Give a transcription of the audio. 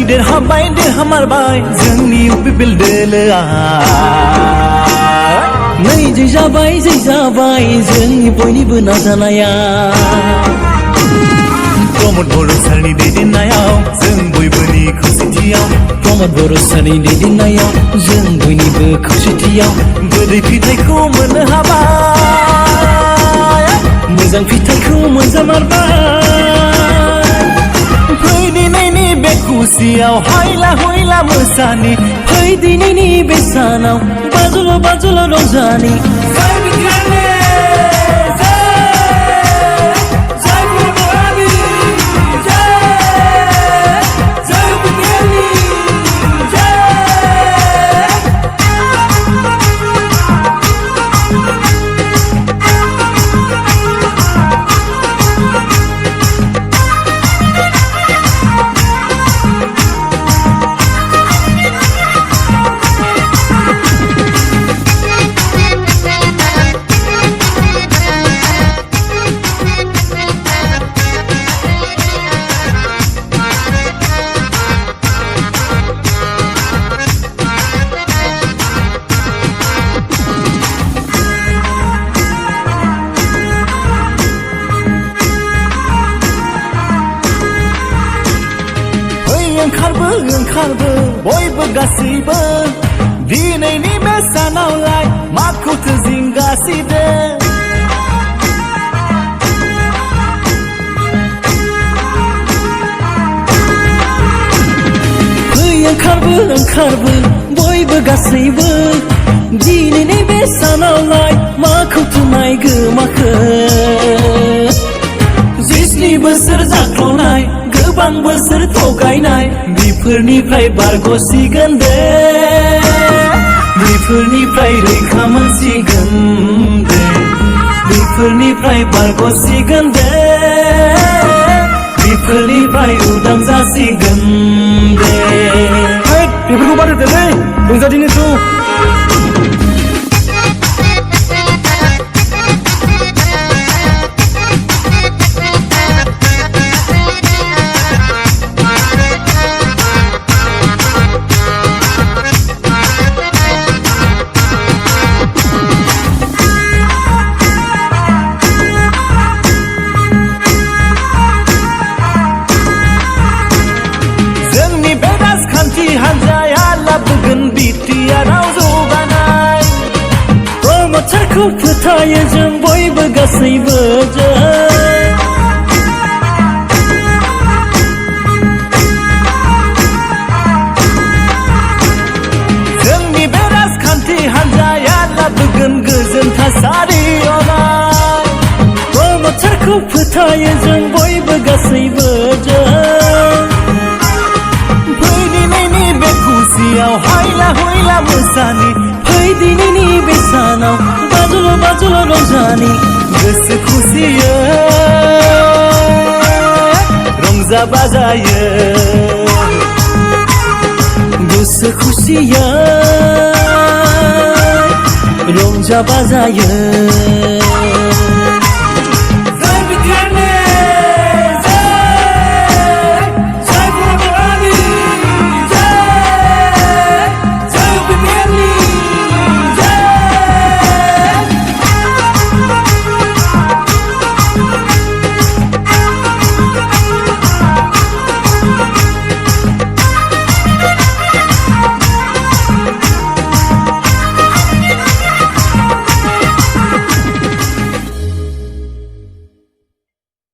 देरहाबाय देरहामारबाय जोंनि UPPL दोलोआ नै जै जाबाय जोंनि बयनिबो नाजानाया प्रमद बर' सारनि दैदेननायाव जों बयबोनि खौसेथियाव प्रमद बर' सारनि दैदेननायाव जों बयनिबो खौसेथियाव गोदै फिथाइखौ मोननो हाबाय मोजां फिथाइखौ मोनजामारबाय फै दिनैनि बे खुसियाव हायला हुइला मोसानि फै दिनैनि बे सानाव बाजुल' बाजुल' रंजानि ओंखारबो बयबो गासैबो दिनैनि बे सानावलाय माखौथो जिंगासिदो फै ओंखारबो बयबो गासैबो दिनैनि बे सानावलाय माखौथो नायगोमाखो 20 बोसोर जाख्ल'नाय गोबां बोसोर थगायनाय बेफोरनिफ्राय बारग'सिगोन दे बेफोरनिफ्राय रैखा मोनसिगोन दे बेफोरनिफ्राय बारग'सिगोन दे बेफोरनिफ्राय उदां जासिगोन दे बेफोरखौ बाद होदोलै रंजादिनिखौ प्रमदखौ फोथायो जों बयबो गासैबो जोंनि बे राजखान्थि हान्जाया लाबोगोन गोजोन थासारि प्रमदखौ फोथायो जों बयबो गासैबो फै दिनैनि बे खुसियाव हायला हुइला मोसानि फै दिनैनि बे सानाव बाजुल' रंजानि गोसो खुसियै रंजा बाजायै गोसो खुसियै रंजा बाजायै